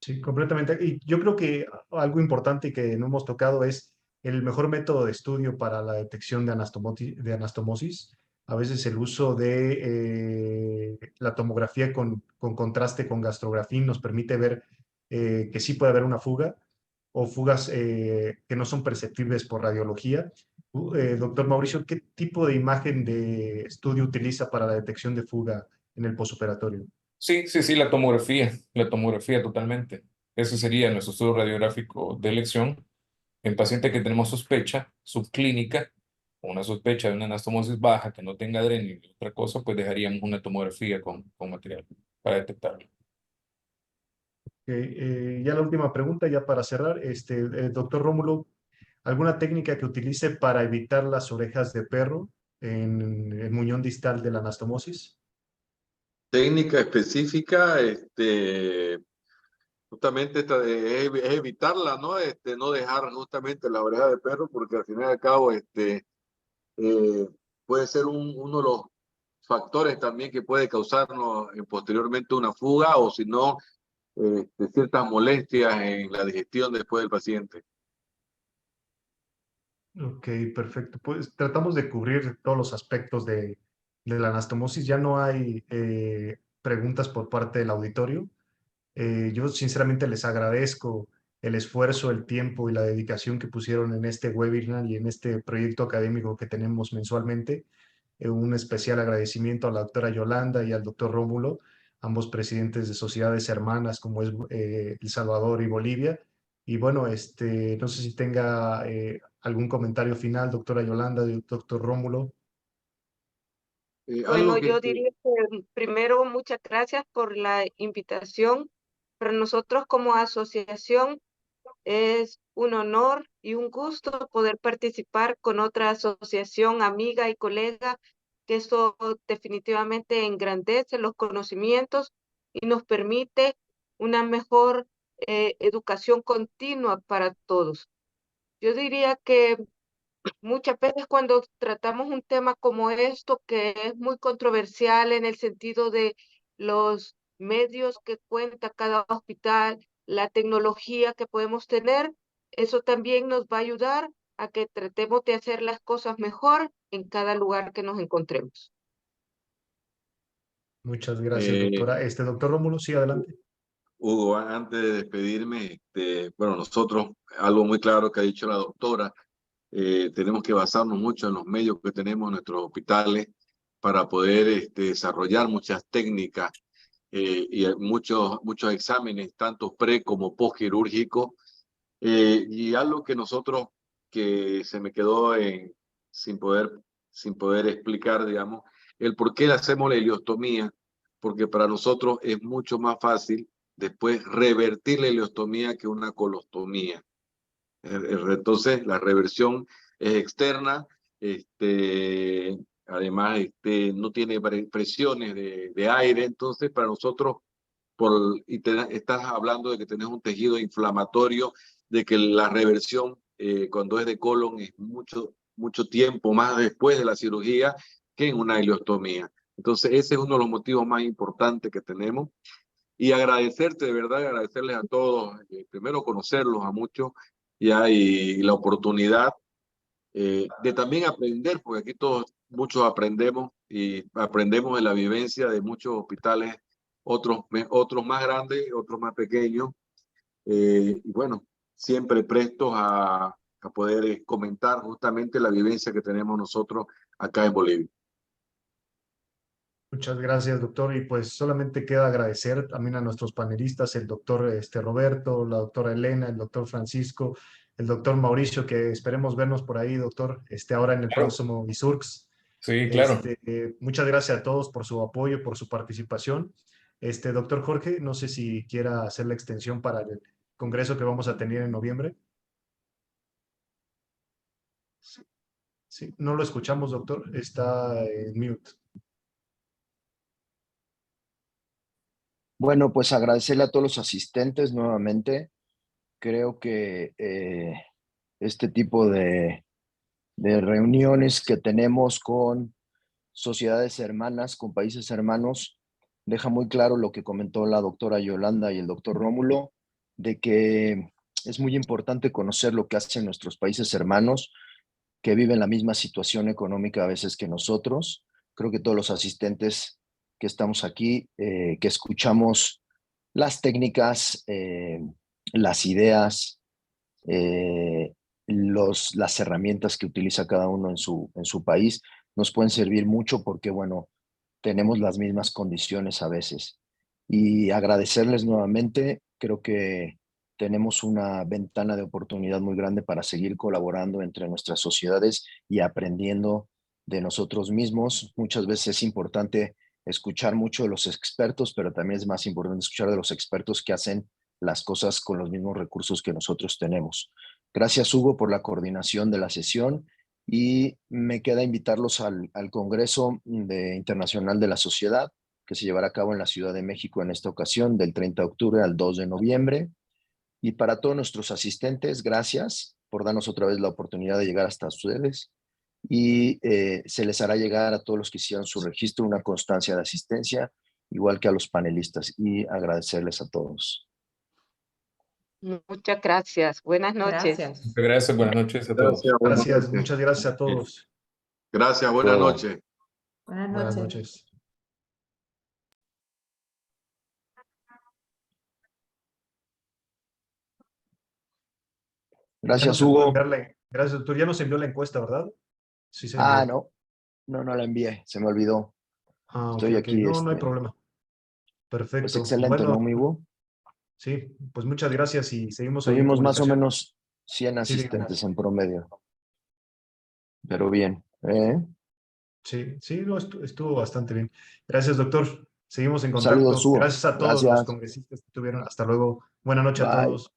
Sí, completamente. Y yo creo que algo importante que no hemos tocado es el mejor método de estudio para la detección de anastomosis. A veces el uso de la tomografía con contraste con gastrografín nos permite ver que sí puede haber una fuga o fugas que no son perceptibles por radiología. Doctor Mauricio, ¿qué tipo de imagen de estudio utiliza para la detección de fuga en el posoperatorio? Sí, la tomografía totalmente. Ese sería nuestro estudio radiográfico de elección. En paciente que tenemos sospecha subclínica, o una sospecha de una anastomosis baja que no tenga adrenalina y otra cosa, pues dejaríamos una tomografía con material para detectarlo. Ya la última pregunta, ya para cerrar, doctor Rómulo, ¿alguna técnica que utilice para evitar las orejas de perro en el muñón distal de la anastomosis? Técnica específica, justamente es evitarla, ¿no? No dejar justamente la oreja de perro, porque al final y al cabo, puede ser uno de los factores también que puede causarnos posteriormente una fuga o si no, ciertas molestias en la digestión después del paciente. Ok, perfecto. Pues tratamos de cubrir todos los aspectos de la anastomosis. Ya no hay preguntas por parte del auditorio. Yo sinceramente les agradezco el esfuerzo, el tiempo y la dedicación que pusieron en este webinar y en este proyecto académico que tenemos mensualmente. Un especial agradecimiento a la doctora Yolanda y al doctor Rómulo, ambos presidentes de sociedades hermanas como es El Salvador y Bolivia. Y bueno, no sé si tenga algún comentario final, doctora Yolanda y doctor Rómulo. Bueno, yo diría que primero muchas gracias por la invitación. Para nosotros como asociación es un honor y un gusto poder participar con otra asociación, amiga y colega, que eso definitivamente engrandece los conocimientos y nos permite una mejor educación continua para todos. Yo diría que muchas veces cuando tratamos un tema como esto, que es muy controversial en el sentido de los medios que cuenta cada hospital, la tecnología que podemos tener, eso también nos va a ayudar a que tratemos de hacer las cosas mejor en cada lugar que nos encontremos. Muchas gracias, doctora. Doctor Rómulo, sí, adelante. Hugo, antes de despedirme, bueno, nosotros, algo muy claro que ha dicho la doctora, tenemos que basarnos mucho en los medios que tenemos en nuestros hospitales para poder desarrollar muchas técnicas y muchos exámenes, tanto pre como postquirúrgicos. Y algo que nosotros, que se me quedó sin poder explicar, digamos, el por qué le hacemos la ileostomía, porque para nosotros es mucho más fácil después revertir la ileostomía que una colostomía. Entonces, la reversión es externa, además no tiene presiones de aire, entonces para nosotros, estás hablando de que tenés un tejido inflamatorio, de que la reversión cuando es de colon es mucho tiempo más después de la cirugía que en una ileostomía. Entonces ese es uno de los motivos más importantes que tenemos. Y agradecerte, de verdad, agradecerles a todos, primero conocerlos a muchos ya, y la oportunidad de también aprender, porque aquí muchos aprendemos y aprendemos de la vivencia de muchos hospitales, otros más grandes, otros más pequeños, y bueno, siempre prestos a poder comentar justamente la vivencia que tenemos nosotros acá en Bolivia. Muchas gracias, doctor. Y pues solamente queda agradecer también a nuestros panelistas, el doctor Roberto, la doctora Elena, el doctor Francisco, el doctor Mauricio, que esperemos vernos por ahí, doctor, ahora en el Claro. próximo ISURCS. Sí, claro. Muchas gracias a todos por su apoyo, por su participación. Doctor Jorge, no sé si quiera hacer la extensión para el congreso que vamos a tener en noviembre. Sí, no lo escuchamos, doctor. Está en mute. Bueno, pues agradecerle a todos los asistentes nuevamente. Creo que este tipo de reuniones que tenemos con sociedades hermanas, con países hermanos, deja muy claro lo que comentó la doctora Yolanda y el doctor Rómulo, de que es muy importante conocer lo que hacen nuestros países hermanos, que viven la misma situación económica a veces que nosotros. Creo que todos los asistentes que estamos aquí, que escuchamos las técnicas, las ideas, las herramientas que utiliza cada uno en su país, nos pueden servir mucho porque, bueno, tenemos las mismas condiciones a veces. Y agradecerles nuevamente, creo que tenemos una ventana de oportunidad muy grande para seguir colaborando entre nuestras sociedades y aprendiendo de nosotros mismos. Muchas veces es importante escuchar mucho de los expertos, pero también es más importante escuchar de los expertos que hacen las cosas con los mismos recursos que nosotros tenemos. Gracias, Hugo, por la coordinación de la sesión y me queda invitarlos al Congreso Internacional de la Sociedad, que se llevará a cabo en la Ciudad de México en esta ocasión, del 30 de octubre al 2 de noviembre. Y para todos nuestros asistentes, gracias por darnos otra vez la oportunidad de llegar hasta ustedes y se les hará llegar a todos los que hicieron su registro una constancia de asistencia, igual que a los panelistas, y agradecerles a todos. Muchas gracias. Buenas noches. Gracias. Muchas gracias. Buenas noches a todos. Gracias, muchas gracias a todos. Gracias, buenas noches. Buenas Buenas noches. noches. Gracias, Hugo. Gracias, doctor. Ya nos envió la encuesta, ¿verdad? Sí, se envió. No la envié, se me olvidó. Estoy ok. aquí. No hay problema. Perfecto. Pues excelente, Bueno, ¿no, amigo? Sí, pues muchas gracias y seguimos ahí en Tuvimos más o comunicación. menos 100 asistentes en promedio. Pero bien. Sí, no, estuvo bastante bien. Gracias, doctor. Seguimos en contacto. Saludos, Hugo. Gracias a todos los Gracias. congresistas que estuvieron. Hasta luego. Buenas noches a Bye. todos.